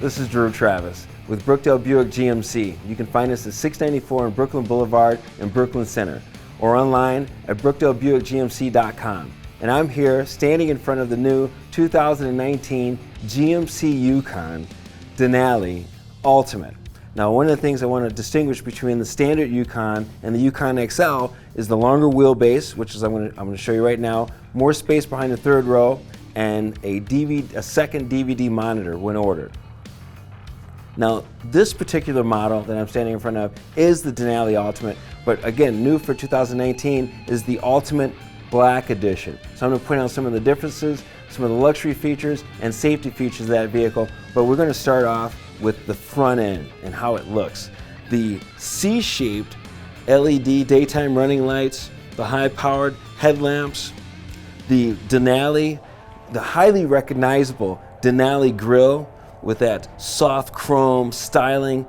This is Drew Travis with Brookdale Buick GMC. You can find us at 694 on Brooklyn Boulevard in Brooklyn Center or online at brookdalebuickgmc.com. And I'm here standing in front of the new 2019 GMC Yukon Denali Ultimate. Now, one of the things I want to distinguish between the standard Yukon and the Yukon XL is the longer wheelbase, which is I'm going to show you right now, more space behind the third row, and a second DVD monitor when ordered. Now, this particular model that I'm standing in front of is the Denali Ultimate, but again, new for 2019 is the Ultimate Black Edition. So I'm going to point out some of the differences, some of the luxury features and safety features of that vehicle, but we're going to start off with the front end and how it looks. The C-shaped LED daytime running lights, the high-powered headlamps, the Denali, the highly recognizable Denali grille with that soft chrome styling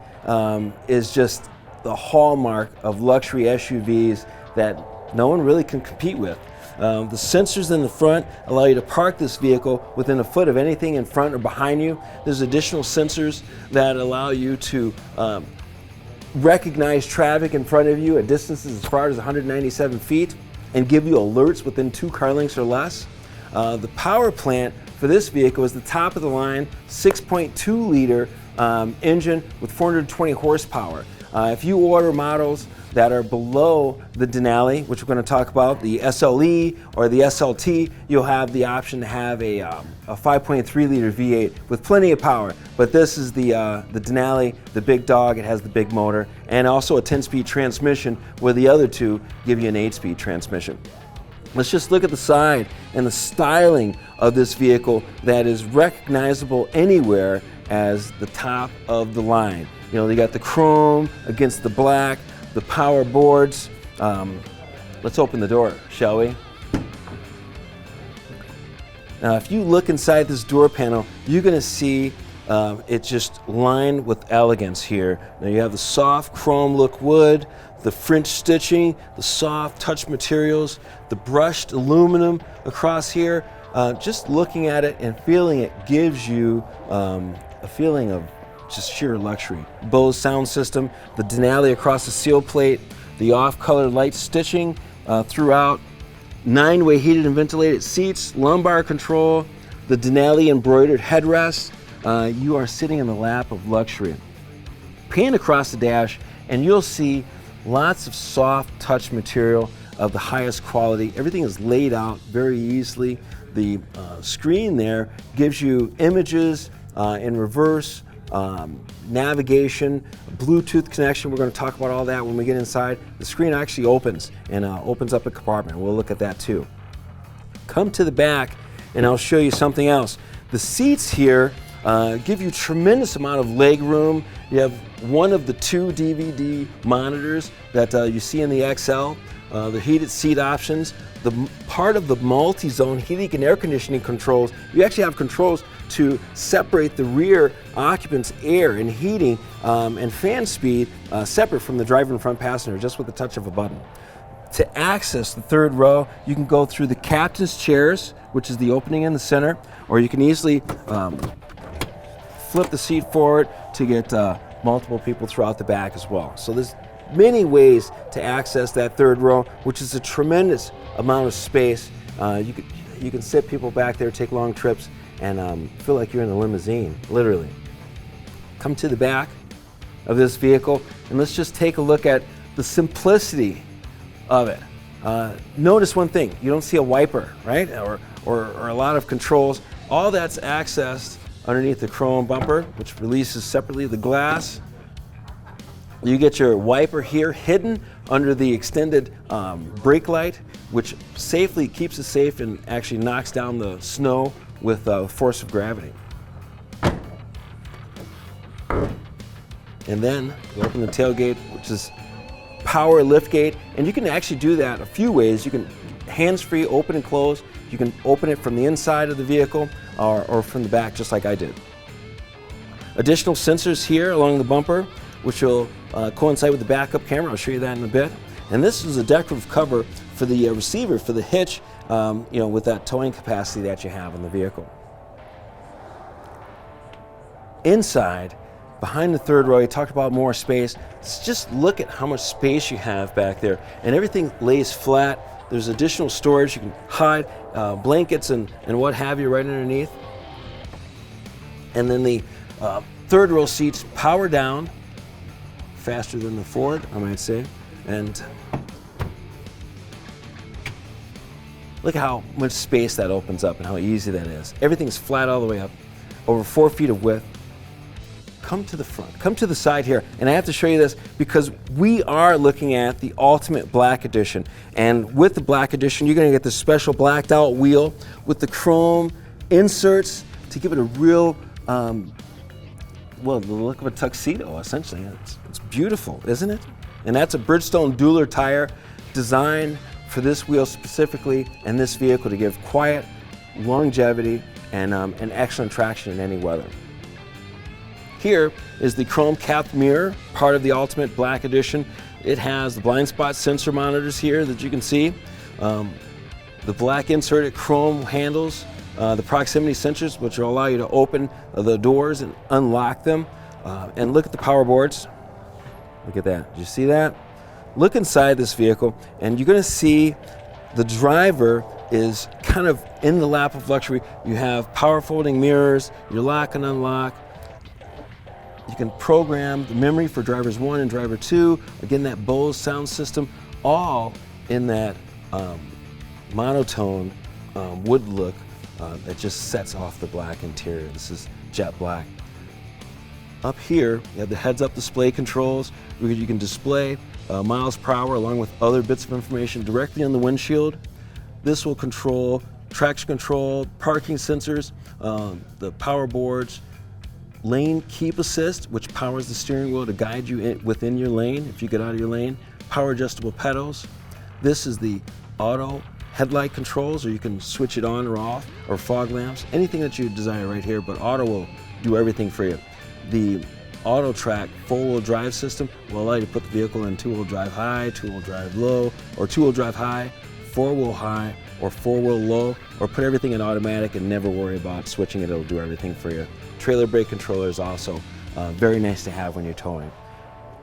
is just the hallmark of luxury SUVs that no one really can compete with. The sensors in the front allow you to park this vehicle within a foot of anything in front or behind you. There's additional sensors that allow you to recognize traffic in front of you at distances as far as 197 feet and give you alerts within 2 car lengths or less. The power plant for this vehicle is the top of the line 6.2 liter engine with 420 horsepower. If you order models that are below the Denali, which we're going to talk about, the SLE or the SLT, you'll have the option to have a 5.3 liter V8 with plenty of power. But this is the Denali, the big dog. It has the big motor and also a 10-speed transmission, where the other two give you an 8-speed transmission. Let's just look at the side and the styling of this vehicle that is recognizable anywhere as the top of the line. You know, they got the chrome against the black, the power boards. Let's open the door, shall we? Now, if you look inside this door panel, you're going to see it's just lined with elegance here. Now, you have the soft chrome look wood, the French stitching, the soft touch materials, the brushed aluminum across here. Just looking at it and feeling it gives you a feeling of just sheer luxury. Bose sound system, the Denali across the seal plate, the off-color light stitching throughout, 9-way heated and ventilated seats, lumbar control, the Denali embroidered headrest. You are sitting in the lap of luxury. Pan across the dash and you'll see lots of soft touch material of the highest quality. Everything is laid out very easily. The screen there gives you images in reverse, navigation, Bluetooth connection. We're going to talk about all that when we get inside. The screen actually opens and opens up a compartment. We'll look at that too. Come to the back and I'll show you something else. The seats here give you tremendous amount of leg room. You have one of the 2 DVD monitors that you see in the XL. The heated seat options, the part of the multi-zone heating and air conditioning controls. You actually have controls to separate the rear occupant's air and heating and fan speed separate from the driver and front passenger, just with the touch of a button. To access the third row, you can go through the captain's chairs, which is the opening in the center, or you can easily flip the seat forward to get multiple people throughout the back as well. So there's many ways to access that third row, which is a tremendous amount of space. You can sit people back there, take long trips, and feel like you're in a limousine, literally. Come to the back of this vehicle, and let's just take a look at the simplicity of it. Notice one thing: you don't see a wiper, right, or a lot of controls. All that's accessed underneath the chrome bumper, which releases separately the glass. You get your wiper here hidden under the extended brake light, which safely keeps it safe and actually knocks down the snow with force of gravity. And then you open the tailgate, which is power lift gate, and you can actually do that a few ways. You can hands-free open and close. You can open it from the inside of the vehicle or from the back, just like I did. Additional sensors here along the bumper, which will coincide with the backup camera. I'll show you that in a bit. And this is a decorative cover for the receiver for the hitch, with that towing capacity that you have in the vehicle. inside, behind the third row, you talked about more space. Just look at how much space you have back there. And everything lays flat. There's additional storage. You can hide blankets and what have you right underneath. And then the third row seats power down, faster than the Ford, I might say. And look at how much space that opens up and how easy that is. Everything's flat all the way up, over 4 feet of width. Come to the front, come to the side here, and I have to show you this because we are looking at the Ultimate Black Edition. And with the Black Edition, you're gonna get this special blacked out wheel with the chrome inserts to give it a real, well, the look of a tuxedo, essentially. It's beautiful, isn't it? And that's a Bridgestone Dueler tire designed for this wheel specifically and this vehicle to give quiet longevity and excellent traction in any weather. Here is the chrome capped mirror, part of the Ultimate Black Edition. It has the blind spot sensor monitors here that you can see. The black inserted chrome handles, the proximity sensors, which will allow you to open the doors and unlock them. And look at the power boards. Look at that. Did you see that? Look inside this vehicle, and you're going to see the driver is kind of in the lap of luxury. You have power folding mirrors, your lock and unlock. You can program the memory for drivers 1 and driver 2. Again, that Bose sound system, all in that monotone wood look that just sets off the black interior. This is jet black. Up here, you have the heads-up display controls where you can display miles per hour along with other bits of information directly on the windshield. This will control traction control, parking sensors, the power boards, lane keep assist, which powers the steering wheel to guide you within your lane if you get out of your lane, power adjustable pedals. This is the auto headlight controls, or you can switch it on or off, or fog lamps, anything that you desire right here, but auto will do everything for you. The Auto Track 4-wheel drive system will allow you to put the vehicle in 2-wheel drive high, 2-wheel drive low, or 2-wheel drive high, 4-wheel high, or 4-wheel low, or put everything in automatic and never worry about switching it. It'll do everything for you. Trailer brake controller is also very nice to have when you're towing.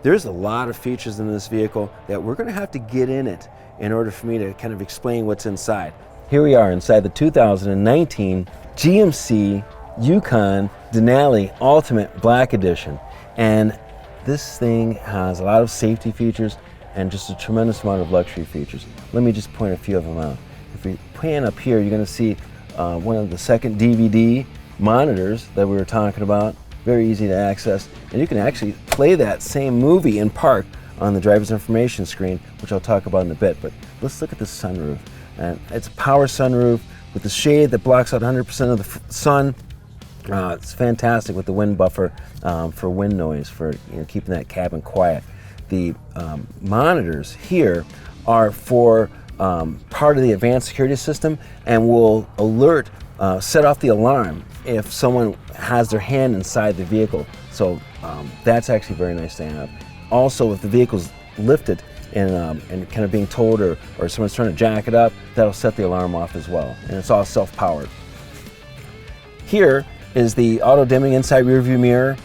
There's a lot of features in this vehicle that we're going to have to get in it in order for me to kind of explain what's inside. Here we are inside the 2019 GMC Yukon Denali Ultimate Black Edition. And this thing has a lot of safety features and just a tremendous amount of luxury features. Let me just point a few of them out. If we pan up here, you're going to see one of the second DVD monitors that we were talking about. Very easy to access. And you can actually play that same movie in park on the driver's information screen, which I'll talk about in a bit. But let's look at this sunroof. And it's a power sunroof with the shade that blocks out 100% of the sun. It's fantastic with the wind buffer for wind noise, for keeping that cabin quiet. The monitors here are for part of the advanced security system and will alert, set off the alarm if someone has their hand inside the vehicle. So that's actually very nice to have. Also, if the vehicle's lifted and kind of being towed or someone's trying to jack it up, that'll set the alarm off as well. And it's all self-powered. Here is the auto dimming inside rear view mirror,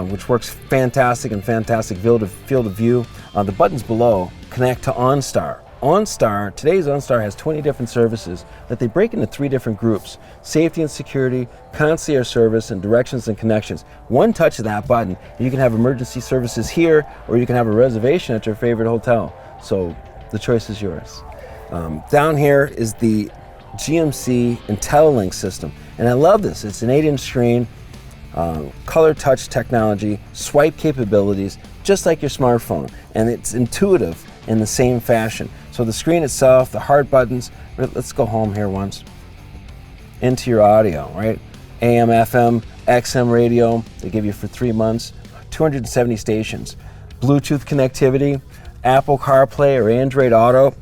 which works fantastic and fantastic field of view. The buttons below connect to OnStar. OnStar, today's OnStar has 20 different services that they break into 3 different groups: safety and security, concierge service, and directions and connections. One touch of that button, and you can have emergency services here, or you can have a reservation at your favorite hotel. So the choice is yours. Down here is the GMC IntelliLink system. And I love this. It's an 8-inch screen, color touch technology, swipe capabilities, just like your smartphone. And it's intuitive in the same fashion. So the screen itself, the hard buttons, let's go home here once. Into your audio, right? AM, FM, XM radio, they give you for 3 months, 270 stations. Bluetooth connectivity, Apple CarPlay or Android Auto.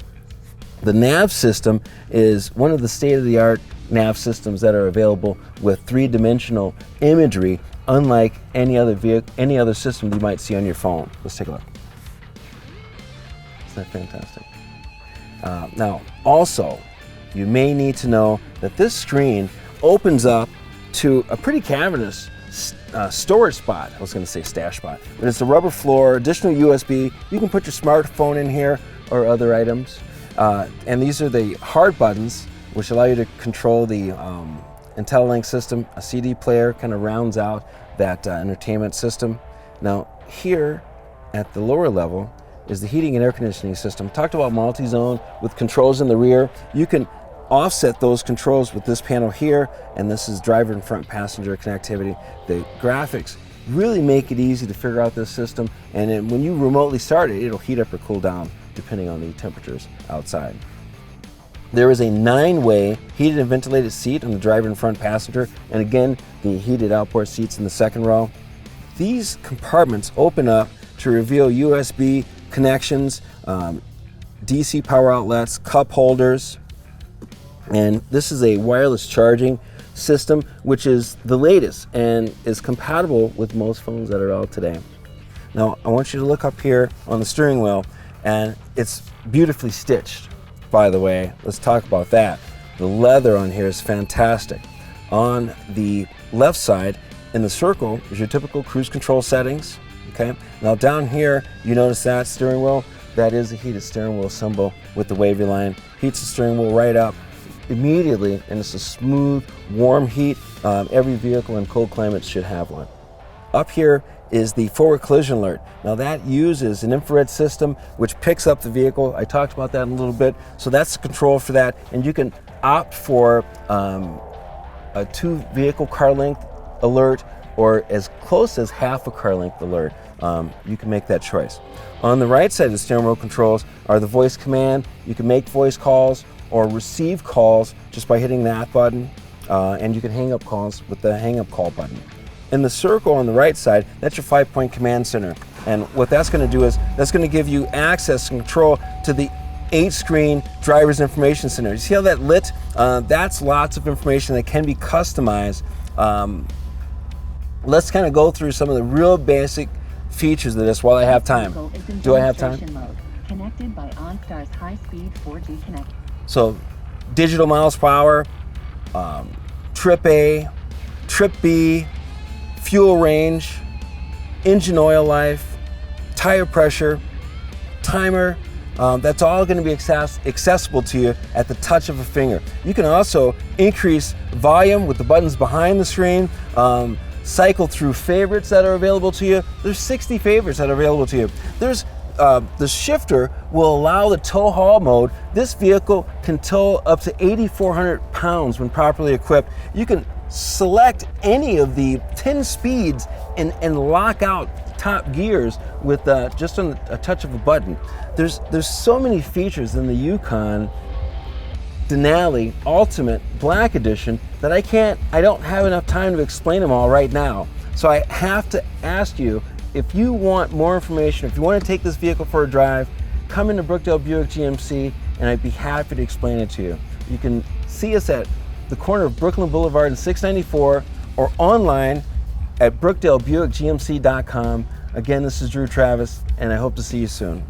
The nav system is one of the state-of-the-art nav systems that are available with 3-dimensional imagery, unlike any other system you might see on your phone. Let's take a look. Isn't that fantastic? Now, also, you may need to know that this screen opens up to a pretty cavernous storage spot. I was going to say stash spot, but it's a rubber floor, additional USB. You can put your smartphone in here or other items. And these are the hard buttons, which allow you to control the IntelliLink system. A CD player kind of rounds out that entertainment system. Now here at the lower level is the heating and air conditioning system. Talked about multi-zone with controls in the rear. You can offset those controls with this panel here, and this is driver and front passenger connectivity. The graphics really make it easy to figure out this system, and then when you remotely start it, it'll heat up or cool down depending on the temperatures outside. There is a 9-way heated and ventilated seat on the driver and front passenger, and again, the heated outboard seats in the second row. These compartments open up to reveal USB connections, DC power outlets, cup holders, and this is a wireless charging system, which is the latest and is compatible with most phones that are out today. Now, I want you to look up here on the steering wheel, and it's beautifully stitched, by the way. Let's talk about that. The leather on here is fantastic. On the left side, in the circle, is your typical cruise control settings. Okay. Now down here, you notice that steering wheel, that is a heated steering wheel symbol with the wavy line. Heats the steering wheel right up immediately, and it's a smooth, warm heat. Every vehicle in cold climates should have one. Up here is the forward collision alert. Now that uses an infrared system which picks up the vehicle. I talked about that in a little bit. So that's the control for that, and you can opt for a 2 vehicle car length alert or as close as half a car length alert. You can make that choice. On the right side of the steering wheel controls are the voice command. You can make voice calls or receive calls just by hitting that button, and you can hang up calls with the hang up call button. In the circle on the right side, that's your 5-point command center. And what that's going to do is that's going to give you access and control to the 8-screen driver's information center. You see how that lit? That's lots of information that can be customized. Let's kind of go through some of the real basic features of this while I have time. Do I have time? Connected by OnStar's high-speed 4G connect. So, digital miles per hour, trip A, trip B, fuel range, engine oil life, tire pressure, timer. That's all going to be accessible to you at the touch of a finger. You can also increase volume with the buttons behind the screen. Cycle through favorites that are available to you. There's 60 favorites that are available to you. There's the shifter will allow the tow haul mode. This vehicle can tow up to 8,400 pounds when properly equipped. You can select any of the 10 speeds and lock out top gears with just on a touch of a button. There's so many features in the Yukon Denali Ultimate Black Edition that I don't have enough time to explain them all right now. So I have to ask you, if you want more information, if you want to take this vehicle for a drive, come into Brookdale Buick GMC and I'd be happy to explain it to you. You can see us at the corner of Brooklyn Boulevard and 694 or online at brookdalebuickgmc.com. Again, this is Drew Travis, and I hope to see you soon.